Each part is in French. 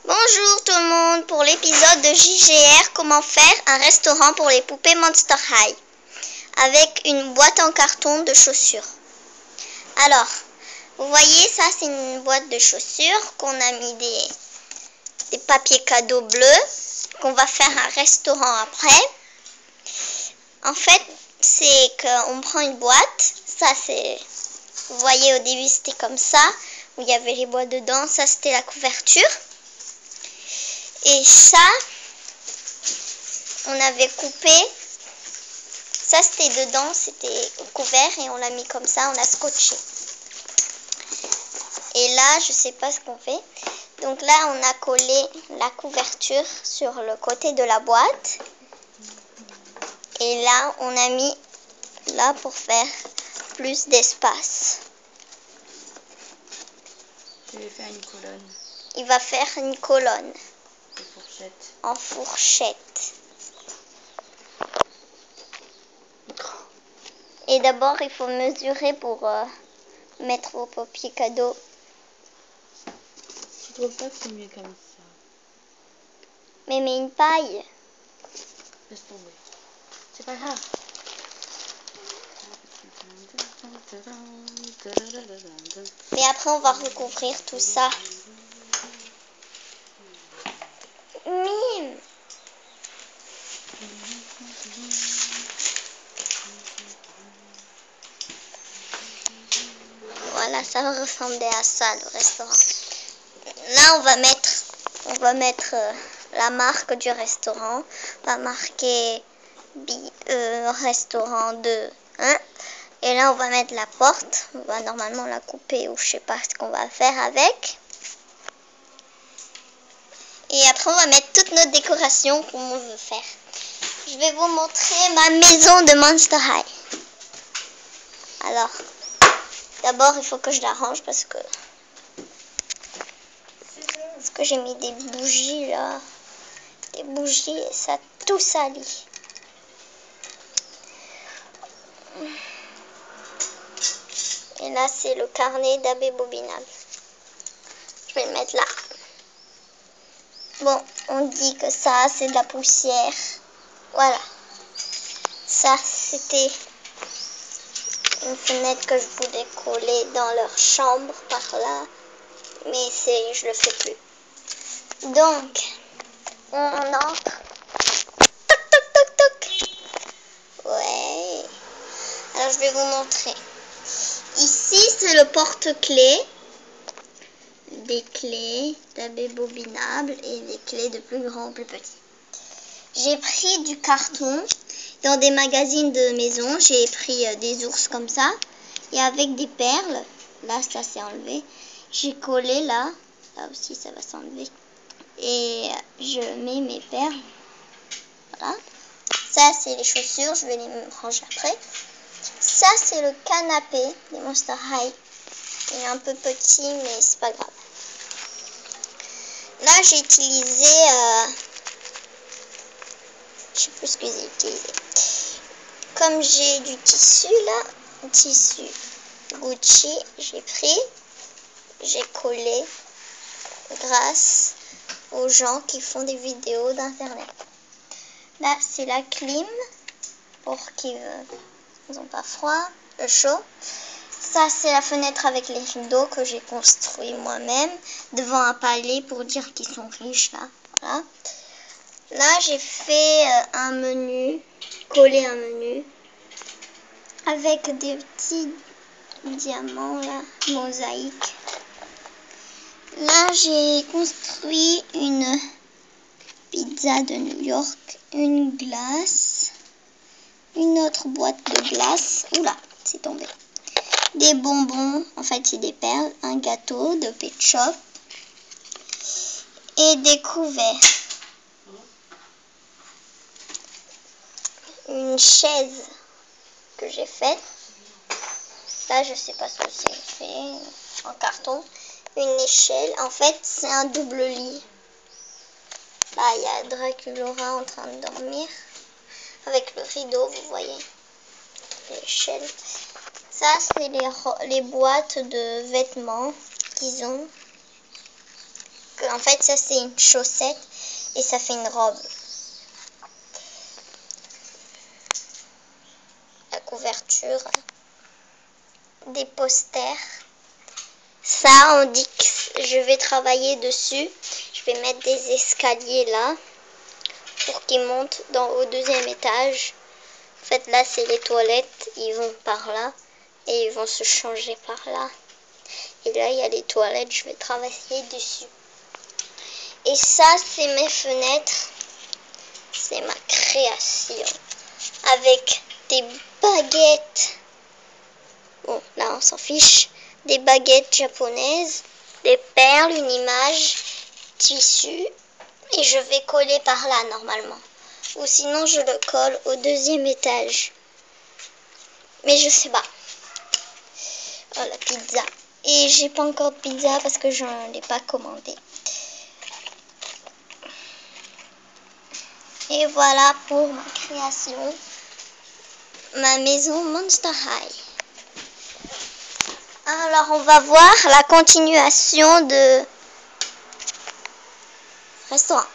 Bonjour tout le monde pour l'épisode de JGR, comment faire un restaurant pour les poupées Monster High avec une boîte en carton de chaussures. Alors, vous voyez, ça c'est une boîte de chaussures qu'on a mis des papiers cadeaux bleus, qu'on va faire un restaurant après. En fait, c'est qu'on prend une boîte, ça c'est, vous voyez au début c'était comme ça, où il y avait les boîtes dedans, ça c'était la couverture. Et ça, on avait coupé, ça c'était dedans, c'était couvert et on l'a mis comme ça, on l'a scotché. Et là, je sais pas ce qu'on fait. Donc là, on a collé la couverture sur le côté de la boîte. Et là, on a mis là pour faire plus d'espace. Je vais faire une colonne. Il va faire une colonne. Fourchette. En fourchette. Et d'abord, il faut mesurer pour mettre vos papiers cadeaux. Tu trouves pas que c'est mieux comme ça? Mais mets une paille. Laisse tomber. C'est pas grave. Mais après, on va recouvrir tout ça. Mime. Voilà, ça va ressembler à ça, le restaurant. Là, on va mettre la marque du restaurant. On va marquer restaurant 2. Hein? Et là, on va mettre la porte. On va normalement la couper ou je sais pas ce qu'on va faire avec. Et après, on va mettre toutes nos décorations comme on veut faire. Je vais vous montrer ma maison de Monster High. Alors, d'abord, il faut que je la range parce que j'ai mis des bougies là. Des bougies et ça a tout sali. Et là, c'est le carnet d'Abbé Bobinable. Je vais le mettre là. Bon, on dit que ça, c'est de la poussière. Voilà. Ça, c'était une fenêtre que je voulais coller dans leur chambre par là. Mais je le fais plus. Donc, on entre. Toc, toc, toc, toc. Ouais. Alors, je vais vous montrer. Ici, c'est le porte-clés. Des clés d'Abbé Bobinable et des clés de plus grand ou plus petit. J'ai pris du carton. Dans des magazines de maison, j'ai pris des ours comme ça. Et avec des perles. Là, ça s'est enlevé. J'ai collé là. Là aussi, ça va s'enlever. Et je mets mes perles. Voilà. Ça, c'est les chaussures. Je vais les ranger après. Ça, c'est le canapé des Monster High. Il est un peu petit, mais c'est pas grave. Là, j'ai utilisé... je sais plus ce que j'ai utilisé. Comme j'ai du tissu là, tissu Gucci, j'ai collé grâce aux gens qui font des vidéos d'internet. Là, c'est la clim pour qu'ils n'ont pas froid, le chaud. Ça, c'est la fenêtre avec les rideaux que j'ai construit moi-même devant un palais pour dire qu'ils sont riches là. Voilà. Là, j'ai fait un menu, collé un menu avec des petits diamants là, mosaïques. Là, j'ai construit une pizza de New York, une glace, une autre boîte de glace. Oula, c'est tombé. Des bonbons, en fait, c'est des perles, un gâteau de Pet Shop et des couverts. Une chaise que j'ai faite. Là, je sais pas ce que c'est fait en carton. Une échelle. En fait, c'est un double lit. Là, il y a Draculaura en train de dormir. Avec le rideau, vous voyez. L'échelle. Ça, c'est les boîtes de vêtements qu'ils ont. En fait, ça c'est une chaussette et ça fait une robe. La couverture, des posters. Ça, on dit que je vais travailler dessus. Je vais mettre des escaliers là pour qu'ils montent au deuxième étage. En fait, là, c'est les toilettes. Ils vont par là et ils vont se changer par là. Et là, il y a les toilettes. Je vais travailler dessus. Et ça, c'est mes fenêtres. C'est ma création. Avec des baguettes. Bon, là, on s'en fiche. Des baguettes japonaises. Des perles, une image, tissu. Et je vais coller par là, normalement. Ou sinon, je le colle au deuxième étage. Mais je sais pas. Oh, la pizza. Et j'ai pas encore de pizza parce que je ne l'ai pas commandé. Et voilà pour ma création. Ma maison Monster High. Alors, on va voir la continuation de restaurant.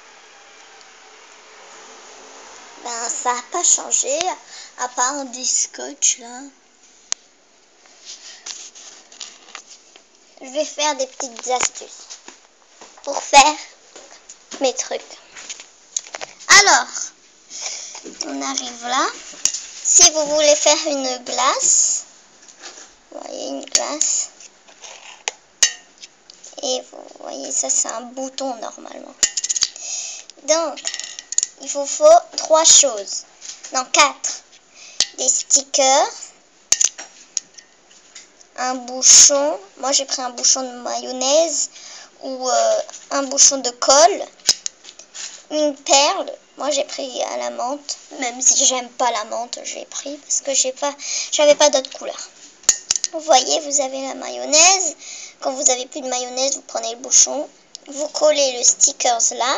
Ben, ça n'a pas changé, à part des scotch, là. Je vais faire des petites astuces pour faire mes trucs. Alors, on arrive là. Si vous voulez faire une glace, vous voyez une glace. Et vous voyez, ça c'est un bouton normalement. Donc, il vous faut 3 choses. Non, 4. Des stickers. Un bouchon. Moi j'ai pris un bouchon de mayonnaise. Ou un bouchon de colle. Une perle. Moi j'ai pris à la menthe. Même si j'aime pas la menthe, j'ai pris. Parce que j'avais pas d'autre couleur. Vous voyez, vous avez la mayonnaise. Quand vous avez plus de mayonnaise, vous prenez le bouchon. Vous collez le stickers là.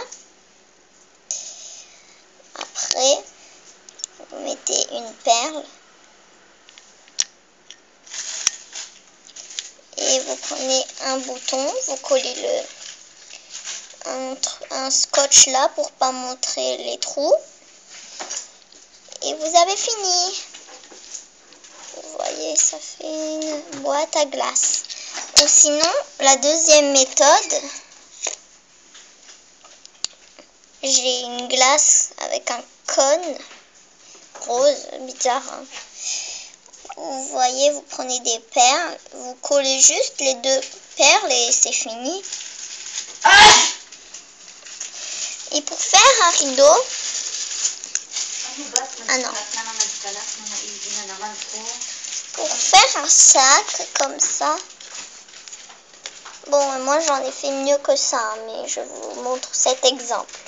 Après, vous mettez une perle. Et vous prenez un bouton. Vous collez un scotch là pour pas montrer les trous. Et vous avez fini. Vous voyez, ça fait une boîte à glace. Ou sinon, la deuxième méthode, j'ai une glace avec un cône rose, bizarre. Hein. Vous voyez, vous prenez des perles, vous collez juste les 2 perles et c'est fini. Et pour faire un rideau, pour faire un sac comme ça, bon, moi j'en ai fait mieux que ça, mais je vous montre cet exemple.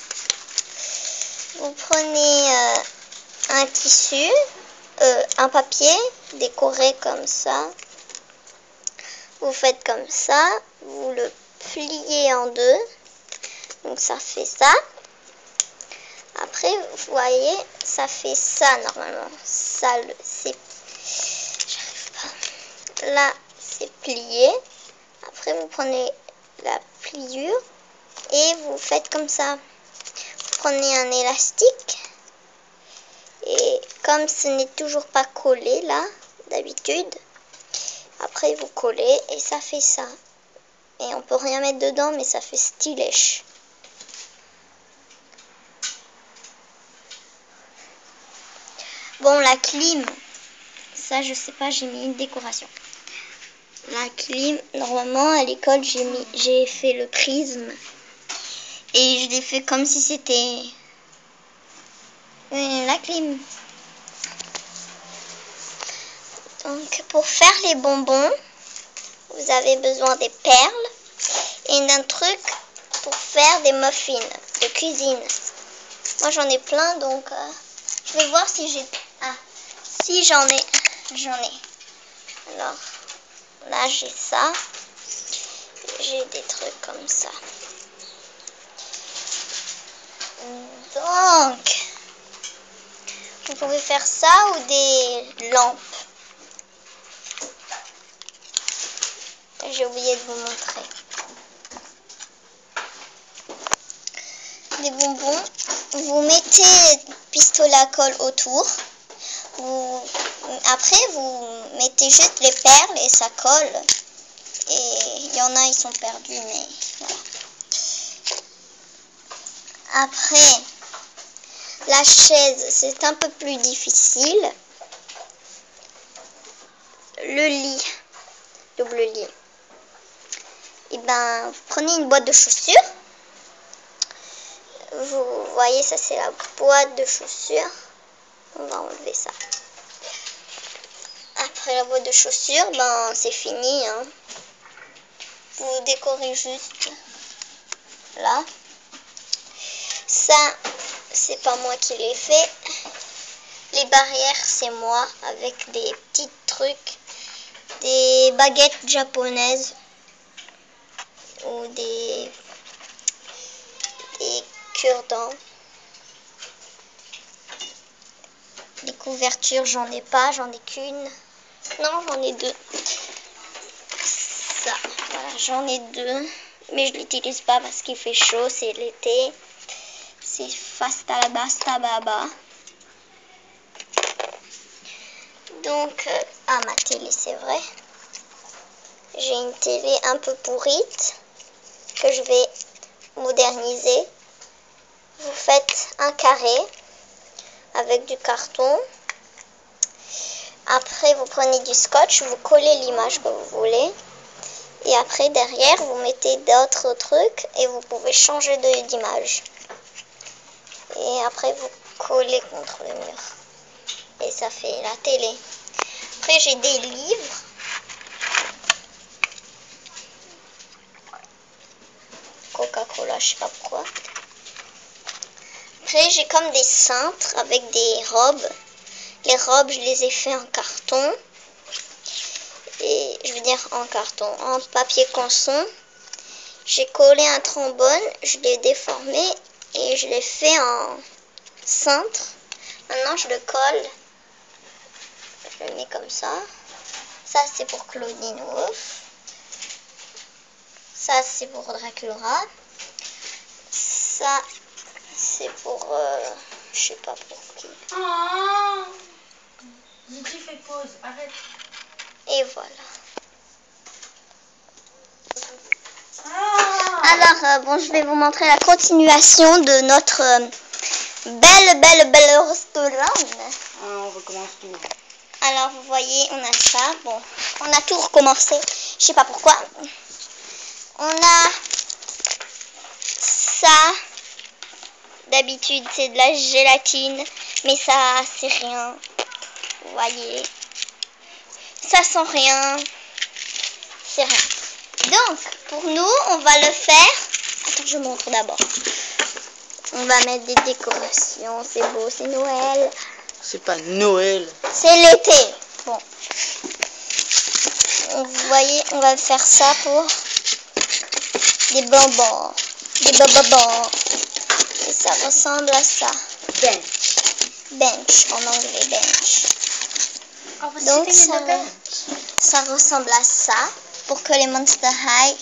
Vous prenez un tissu, un papier décoré comme ça. Vous faites comme ça, vous le pliez en 2. Donc ça fait ça. Après, vous voyez, ça fait ça normalement. Ça, c'est... J'arrive pas. Là, c'est plié. Après, vous prenez la pliure et vous faites comme ça. Vous prenez un élastique. Et comme ce n'est toujours pas collé là, d'habitude, après vous collez et ça fait ça. Et on peut rien mettre dedans, mais ça fait stylish. Bon, la clim, ça je sais pas, j'ai mis une décoration. La clim, normalement à l'école j'ai fait le prisme. Et je l'ai fait comme si c'était la clim. Donc pour faire les bonbons, vous avez besoin des perles et d'un truc pour faire des muffins de cuisine. Moi j'en ai plein, donc je vais voir si j'ai... Ah, si j'en ai. Alors, là j'ai ça. J'ai des trucs comme ça. Donc, vous pouvez faire ça ou des lampes. J'ai oublié de vous montrer. des bonbons. Vous mettez pistolet à colle autour. Après, vous mettez juste les perles et ça colle. Et il y en a, ils sont perdus, mais voilà. Après, la chaise, c'est un peu plus difficile. Le lit, double lit. Et ben, vous prenez une boîte de chaussures. Vous voyez, ça c'est la boîte de chaussures. On va enlever ça. Après la boîte de chaussures, ben c'est fini. Hein. Vous décorez juste là. Ça, c'est pas moi qui l'ai fait. Les barrières, c'est moi avec des petits trucs, des baguettes japonaises ou des cure-dents. Les couvertures, j'en ai pas, j'en ai qu'une. Non, j'en ai deux. Ça, voilà, j'en ai deux. Mais je l'utilise pas parce qu'il fait chaud, c'est l'été. C'est Fasta la Basta Baba. Donc, ma télé, c'est vrai. J'ai une télé un peu pourrite que je vais moderniser. Vous faites un carré avec du carton. Après, vous prenez du scotch, vous collez l'image que vous voulez. Et après, derrière, vous mettez d'autres trucs et vous pouvez changer d'image. Et après, vous collez contre le mur. Et ça fait la télé. Après, j'ai des livres. Coca-Cola, je sais pas pourquoi. Après, j'ai comme des cintres avec des robes. Les robes, je les ai fait en carton. Et je veux dire en carton, en papier canson. J'ai collé un trombone, je l'ai déformé et je l'ai fait en cintre. Maintenant, je le colle. Je le mets comme ça. Ça, c'est pour Claudine Wolf. Ça, c'est pour Dracula. Ça, c'est pour... je sais pas pour qui. Oh, tu fais pause, arrête. Et voilà. Alors, bon, je vais vous montrer la continuation de notre belle restaurant. On recommence tout. Alors, vous voyez, on a ça. Bon, on a tout recommencé. Je sais pas pourquoi. On a ça. D'habitude, c'est de la gélatine. Mais ça, c'est rien. Vous voyez. Ça sent rien. C'est rien. Donc, pour nous, on va le faire. Attends, je montre d'abord. On va mettre des décorations. C'est beau, c'est Noël. C'est pas Noël. C'est l'été. Bon. Vous voyez, on va faire ça pour des bonbons. Des bonbons. Et ça ressemble à ça. Bench. Bench, en anglais, bench. Donc, ça ressemble à ça. Pour que les Monster High,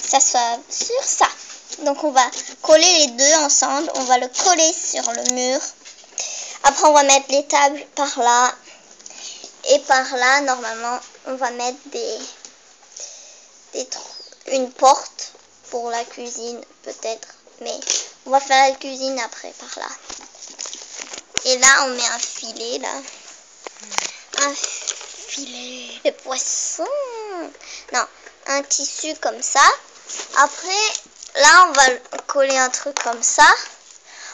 ça soit sur ça. Donc, on va coller les deux ensemble. On va le coller sur le mur. Après, on va mettre les tables par là. Et par là, normalement, on va mettre une porte pour la cuisine, peut-être. Mais on va faire la cuisine après, par là. Et là, on met un filet, là. Un filet de poisson. Non, un tissu comme ça. Après, là, on va coller un truc comme ça.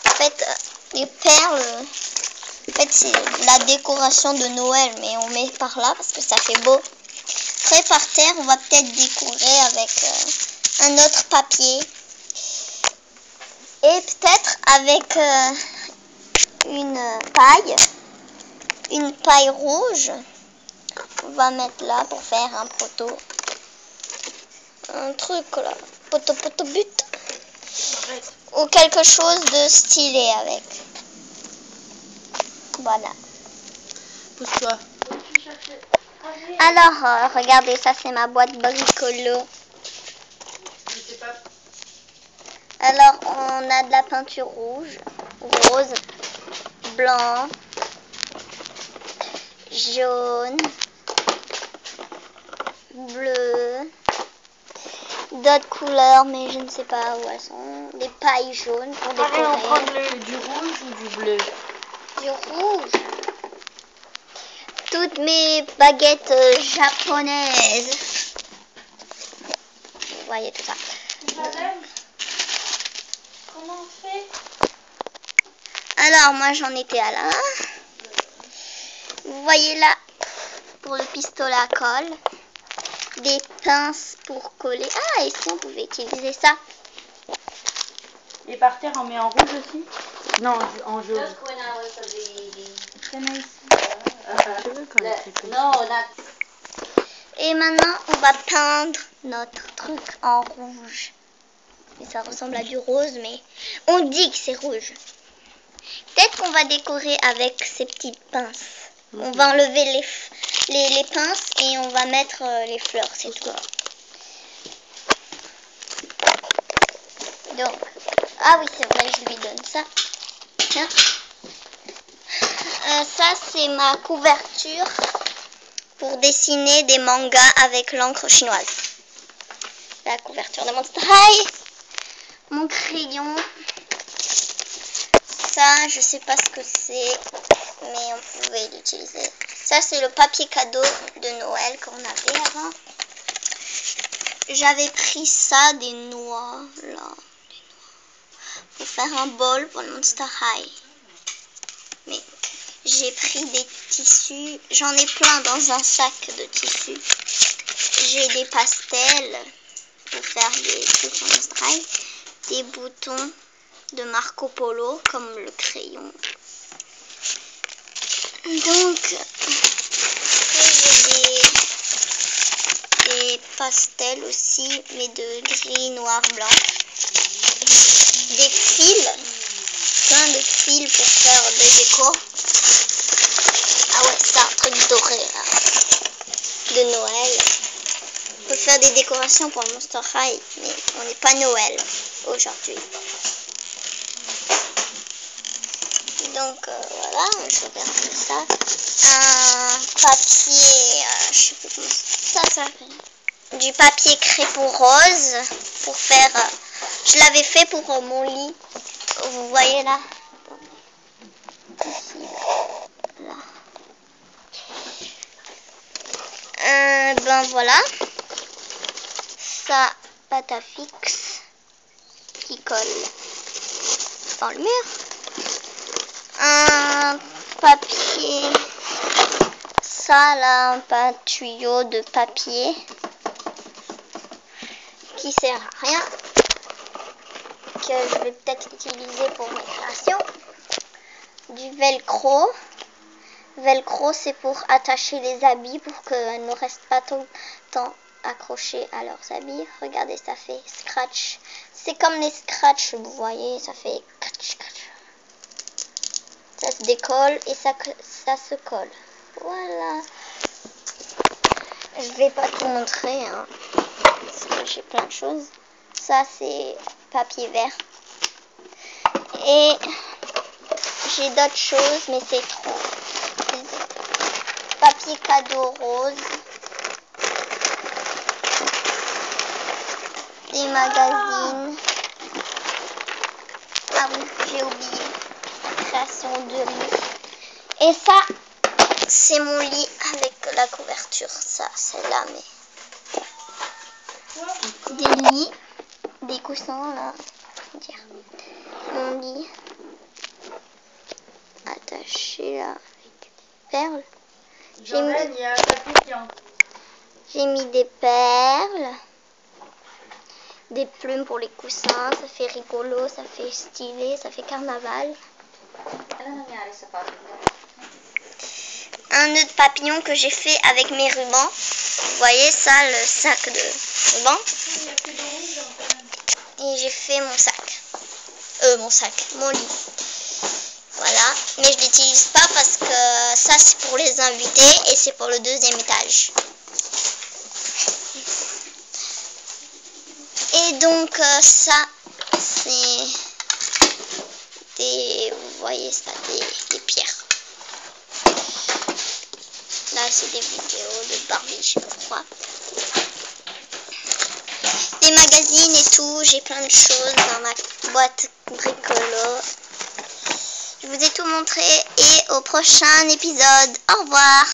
En fait, les perles... En fait, c'est la décoration de Noël, mais on met par là parce que ça fait beau. Après, par terre, on va peut-être décorer avec un autre papier. Et peut-être avec une paille rouge. On va mettre là pour faire un poteau. Un truc là. Poteau but. Arrête. Ou quelque chose de stylé avec. Voilà. Pousse-toi. Alors, regardez, ça c'est ma boîte bricolo. Je sais pas. Alors, on a de la peinture rouge, rose, blanc, jaune, bleu, d'autres couleurs, mais je ne sais pas où elles sont. Des pailles jaunes pour décorer. On prend du rouge ou du bleu? Du rouge. Toutes mes baguettes japonaises. Vous voyez tout ça. Comment on fait? Alors, moi, j'en étais à là. Vous voyez là, pour le pistolet à colle, des pinces pour coller. Ah, ici, on pouvait utiliser ça. Et par terre, on met en rouge aussi? Non, en jaune. Et maintenant, on va peindre notre truc en rouge. Et ça ressemble à du rose, mais on dit que c'est rouge. Peut-être qu'on va décorer avec ces petites pinces. On va enlever les pinces et on va mettre les fleurs, c'est tout. Donc, ah oui, c'est vrai, je lui donne ça. Tiens. Ça, c'est ma couverture pour dessiner des mangas avec l'encre chinoise. La couverture de Monster High. Mon crayon. Ça, je sais pas ce que c'est, mais on pouvait l'utiliser. Ça, c'est le papier cadeau de Noël qu'on avait avant. J'avais pris ça, des noix, là, pour faire un bol pour le Monster High. Mais j'ai pris des tissus, j'en ai plein dans un sac de tissus. J'ai des pastels pour faire des trucs en Monster High, des boutons de Marco Polo comme le crayon. Donc, j'ai des pastels aussi, mais de gris, noir, blanc. Des fils, plein de fils pour faire des décors. Ah ouais, c'est un truc doré là, de Noël. On peut faire des décorations pour le Monster High, mais on n'est pas Noël aujourd'hui. Donc voilà, je vais regarder ça. Un papier, je sais plus comment ça s'appelle. Du papier crépon rose pour faire. Je l'avais fait pour mon lit. Vous voyez là. Ici, là. Ben voilà. Ça, pâte à fixe qui colle dans le mur. Un papier, ça là, un tuyau de papier qui sert à rien, que je vais peut-être utiliser pour mes créations. Du velcro. Velcro, c'est pour attacher les habits pour qu'elles ne restent pas tout le temps accrochées à leurs habits. Regardez, ça fait scratch. C'est comme les scratchs, vous voyez, ça fait scratch. Ça se décolle et ça se colle. Voilà. Je vais pas tout montrer, hein, parce que j'ai plein de choses. Ça, c'est papier vert. Et j'ai d'autres choses, mais c'est trop. Papier cadeau rose. Des magazines. Ah oui, j'ai oublié. Création de lit. Et ça, c'est mon lit avec la couverture. Ça, c'est là, mais des lits, des coussins là. Mon lit attaché là avec des perles. J'ai mis des perles, des plumes pour les coussins. Ça fait rigolo, ça fait stylé, ça fait carnaval. Un nœud de papillon que j'ai fait avec mes rubans. Vous voyez ça, le sac de ruban. Et j'ai fait mon sac. Mon lit. Voilà. Mais je l'utilise pas parce que ça c'est pour les invités et c'est pour le 2e étage. Et donc ça c'est vous voyez ça, des pierres. Là, c'est des vidéos de Barbie, je crois. Des magazines et tout. J'ai plein de choses dans ma boîte bricolo. Je vous ai tout montré et au prochain épisode. Au revoir.